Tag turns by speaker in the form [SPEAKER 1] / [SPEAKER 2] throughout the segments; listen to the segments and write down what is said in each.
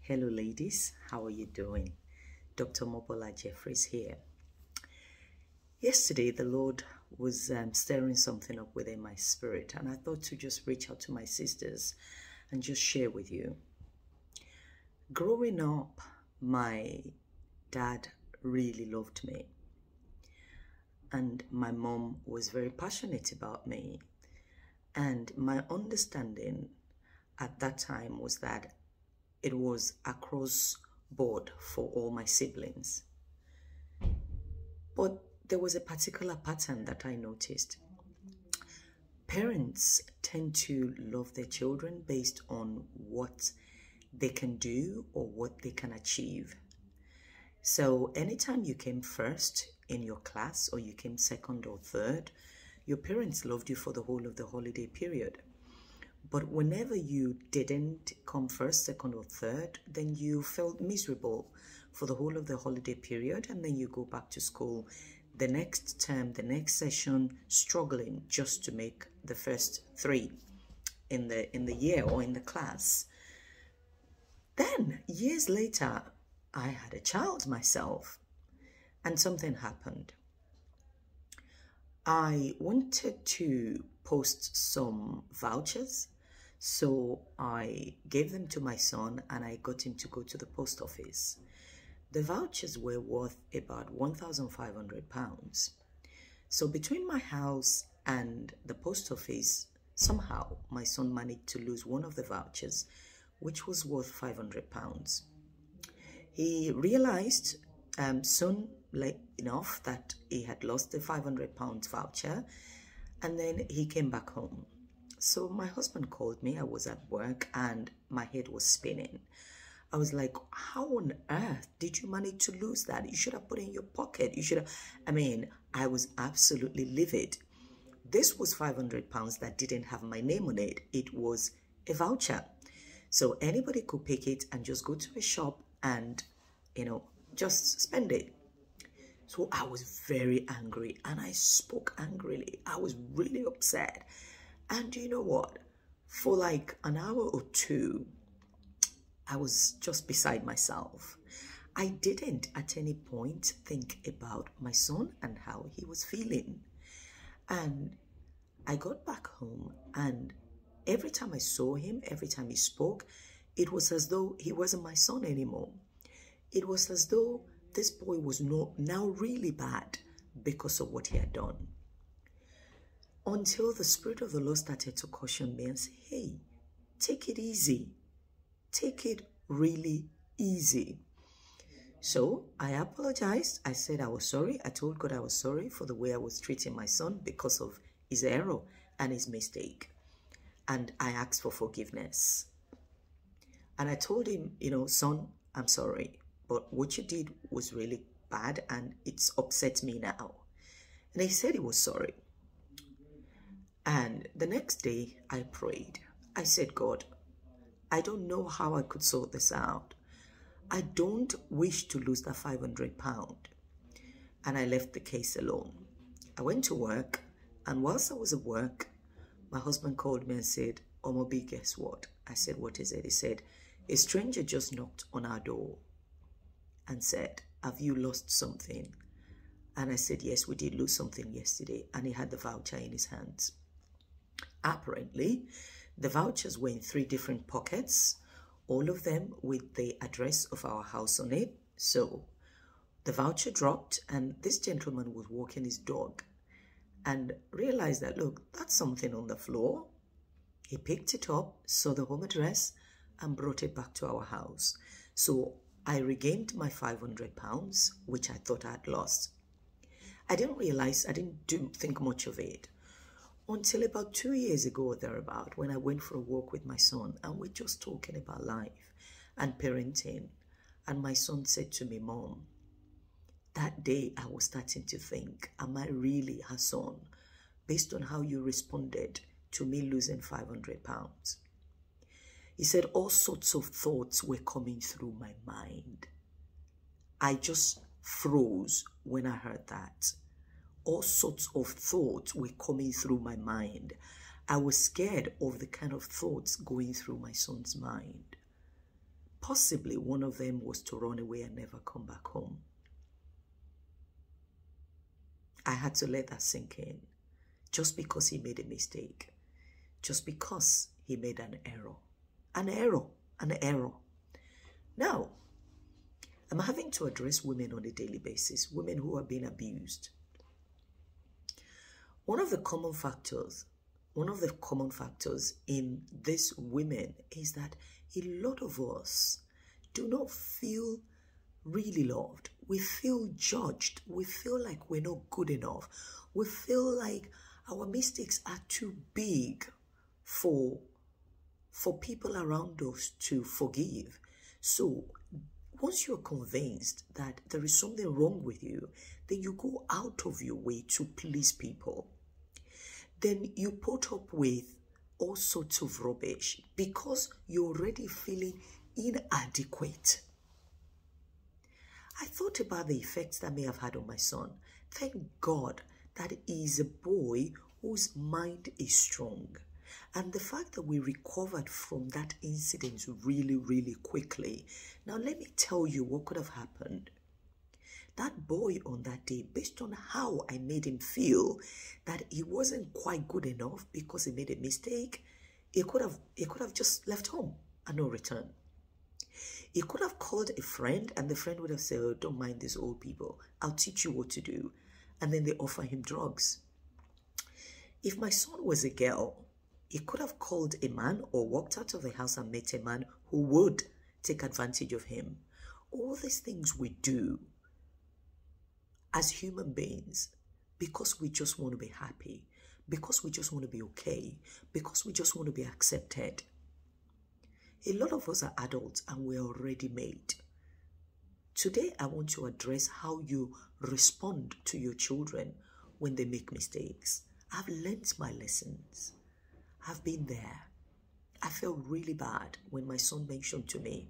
[SPEAKER 1] Hello, ladies. How are you doing? Dr. Mobola Jeffries here. Yesterday, the Lord was stirring something up within my spirit, and I thought to just reach out to my sisters and just share with you. Growing up, my dad really loved me, and my mom was very passionate about me. And my understanding at that time was that it was across board for all my siblings. But there was a particular pattern that I noticed. Parents tend to love their children based on what they can do or what they can achieve. So anytime you came first in your class or you came second or third, your parents loved you for the whole of the holiday period. But whenever you didn't come first, second, or third, then you felt miserable for the whole of the holiday period, and then you go back to school the next term, the next session, struggling just to make the first three in the year or in the class. Then, years later, I had a child myself, and something happened. I wanted to post some vouchers, so I gave them to my son and I got him to go to the post office. The vouchers were worth about £1,500. So between my house and the post office, somehow my son managed to lose one of the vouchers, which was worth £500. He realized soon enough that he had lost the £500 voucher, and then he came back home. So my husband called me. I was at work and my head was spinning. I was like, how on earth did you manage to lose that? You should have put it in your pocket. You should have, I was absolutely livid. This was £500 that didn't have my name on it. It was a voucher. So anybody could pick it and just go to a shop and, just spend it. So I was very angry and I spoke angrily. I was really upset. And you know what? For like an hour or two, I was just beside myself. I didn't at any point think about my son and how he was feeling. And I got back home, and every time I saw him, every time he spoke, it was as though he wasn't my son anymore. It was as though this boy was now really bad because of what he had done. Until the Spirit of the Lord started to caution me and say, hey, take it easy. Take it really easy. So I apologized. I said I was sorry. I told God I was sorry for the way I was treating my son because of his error and his mistake. And I asked for forgiveness. And I told him, son, I'm sorry, but what you did was really bad and it's upset me now. And he said he was sorry. And the next day I prayed. I said, God, I don't know how I could sort this out. I don't wish to lose that £500. And I left the case alone. I went to work, and whilst I was at work, my husband called me and said, Omobi, guess what? I said, what is it? He said, a stranger just knocked on our door and said, have you lost something? And I said, yes, we did lose something yesterday. And he had the voucher in his hands. Apparently, the vouchers were in 3 different pockets, all of them with the address of our house on it. So the voucher dropped, and this gentleman was walking his dog and realized that, look, that's something on the floor. He picked it up, saw the home address, and brought it back to our house. So I regained my £500, which I thought I had lost. I didn't think much of it until about 2 years ago or thereabout, when I went for a walk with my son and we're just talking about life and parenting. And my son said to me, Mom, that day I was starting to think, am I really her son? Based on how you responded to me losing £500. He said all sorts of thoughts were coming through my mind. I just froze when I heard that. All sorts of thoughts were coming through my mind. I was scared of the kind of thoughts going through my son's mind. possibly one of them was to run away and never come back home. I had to let that sink in. Just because he made a mistake. Just because he made an error. An error. An error. Now, I'm having to address women on a daily basis. Women who are being abused. One of the common factors in these women is that a lot of us do not feel really loved. We feel judged. We feel like we're not good enough. We feel like our mistakes are too big for people around us to forgive. So once you're convinced that there is something wrong with you, then you go out of your way to please people. Then you put up with all sorts of rubbish because you're already feeling inadequate. I thought about the effects that may have had on my son. Thank God that he is a boy whose mind is strong. And the fact that we recovered from that incident really, really quickly. Now, let me tell you what could have happened. That boy on that day, based on how I made him feel that he wasn't quite good enough because he made a mistake, he could have just left home and no return. He could have called a friend and the friend would have said, oh, don't mind these old people. I'll teach you what to do. And then they offer him drugs. If my son was a girl, he could have called a man or walked out of the house and met a man who would take advantage of him. All these things we do as human beings because we just want to be happy, because we just want to be okay, because we just want to be accepted. A lot of us are adults and we're already made. Today, I want to address how you respond to your children when they make mistakes. I've learned my lessons. I've been there. I felt really bad when my son mentioned to me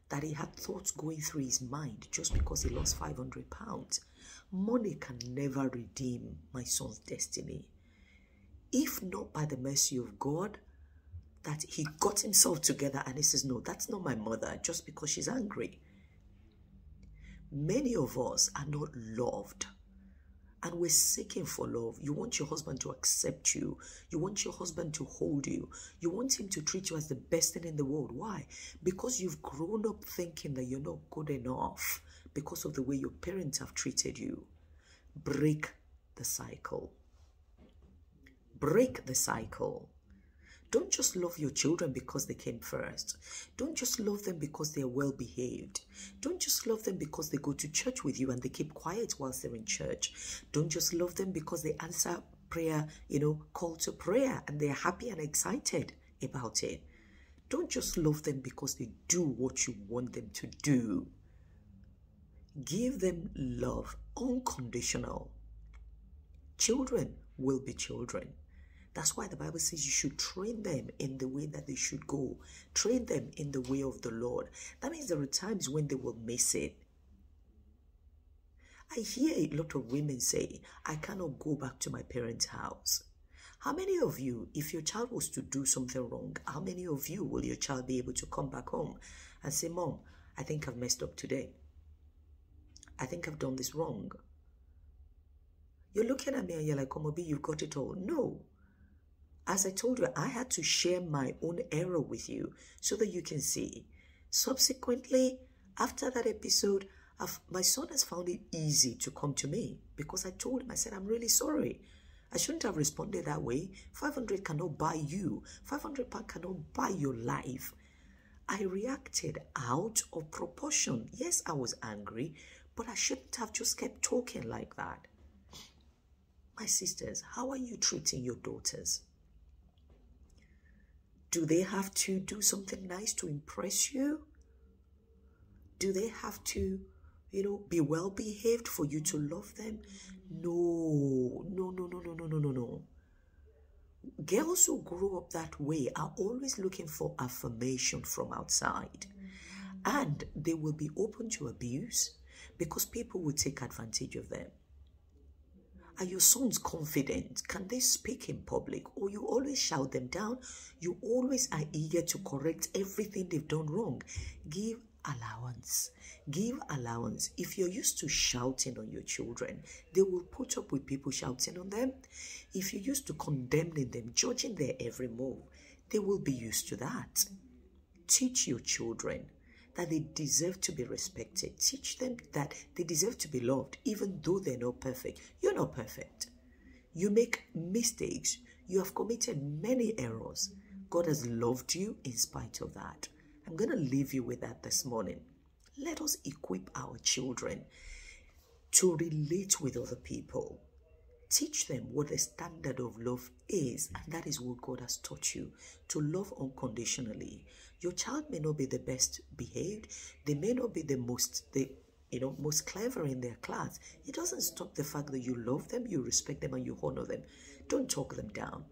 [SPEAKER 1] that he had thoughts going through his mind just because he lost 500 pounds. Money can never redeem my son's destiny. If not by the mercy of God, that he got himself together and he says, no, that's not my mother just because she's angry. Many of us are not loved and we're seeking for love. You want your husband to accept you. You want your husband to hold you. You want him to treat you as the best thing in the world. Why? Because you've grown up thinking that you're not good enough because of the way your parents have treated you. Break the cycle. Break the cycle. Don't just love your children because they came first. Don't just love them because they're well behaved. Don't just love them because they go to church with you and they keep quiet whilst they're in church. Don't just love them because they answer prayer, call to prayer and they're happy and excited about it. Don't just love them because they do what you want them to do. Give them love, unconditional. Children will be children. That's why the Bible says you should train them in the way that they should go. Train them in the way of the Lord. That means there are times when they will miss it. I hear a lot of women say, I cannot go back to my parents' house. How many of you, if your child was to do something wrong, how many of you will your child be able to come back home and say, Mom, I think I've messed up today. I think I've done this wrong. You're looking at me and you're like, Komobi, you've got it all. No. As I told you, I had to share my own error with you so that you can see. Subsequently, after that episode, my son has found it easy to come to me because I told him, I said, I'm really sorry. I shouldn't have responded that way. 500 cannot buy you. 500 pounds cannot buy your life. I reacted out of proportion. Yes, I was angry, but I shouldn't have just kept talking like that. My sisters, how are you treating your daughters? Do they have to do something nice to impress you? Do they have to, be well behaved for you to love them? No. Girls who grow up that way are always looking for affirmation from outside. And they will be open to abuse because people will take advantage of them. Are your sons confident? Can they speak in public? Or you always shout them down? You always are eager to correct everything they've done wrong. Give allowance. Give allowance. If you're used to shouting on your children, they will put up with people shouting on them. If you're used to condemning them, judging their every move, they will be used to that. Teach your children that they deserve to be respected. Teach them that they deserve to be loved, even though they're not perfect. You're not perfect. You make mistakes. You have committed many errors. God has loved you in spite of that. I'm going to leave you with that this morning. Let us equip our children to relate with other people. Teach them what the standard of love is, and that is what God has taught you, to love unconditionally. Your child may not be the best behaved, they may not be the most clever in their class. It doesn't stop the fact that you love them, you respect them, and you honor them. Don't talk them down.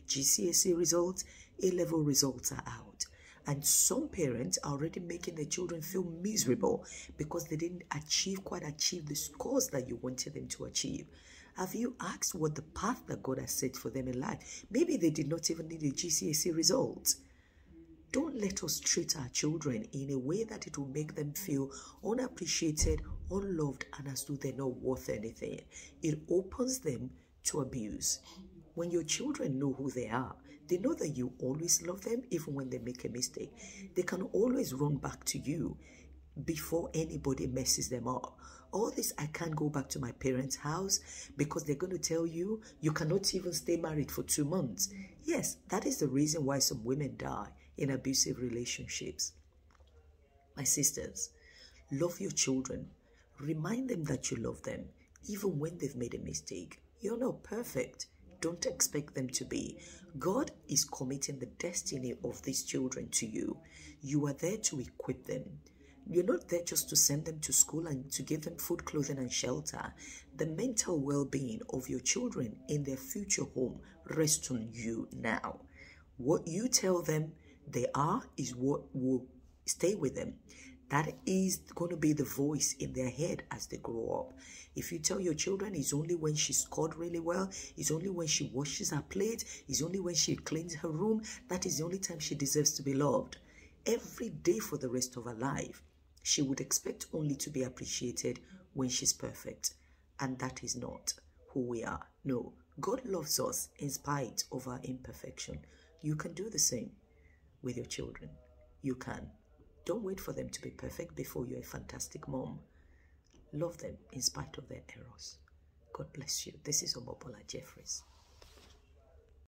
[SPEAKER 1] GCSE results, A-level results are out. And some parents are already making their children feel miserable because they didn't quite achieve the scores that you wanted them to achieve. Have you asked what the path that God has set for them in life? Maybe they did not even need a GCSE result. Don't let us treat our children in a way that it will make them feel unappreciated, unloved, and as though they're not worth anything. It opens them to abuse. When your children know who they are, they know that you always love them even when they make a mistake. They can always run back to you before anybody messes them up. All this, I can't go back to my parents' house because they're going to tell you, you cannot even stay married for 2 months. Yes, that is the reason why some women die in abusive relationships. My sisters, love your children. Remind them that you love them, even when they've made a mistake. You're not perfect. Don't expect them to be. God is committing the destiny of these children to you. You are there to equip them. You're not there just to send them to school and to give them food, clothing, and shelter. The mental well-being of your children in their future home rests on you now. What you tell them they are is what will stay with them. That is going to be the voice in their head as they grow up. If you tell your children it's only when she scored really well, it's only when she washes her plate, it's only when she cleans her room, that is the only time she deserves to be loved. Every day for the rest of her life, she would expect only to be appreciated when she's perfect. And that is not who we are. No, God loves us in spite of our imperfection. You can do the same with your children. You can. Don't wait for them to be perfect before you're a fantastic mom. Love them in spite of their errors. God bless you. This is Omobola Jeffries.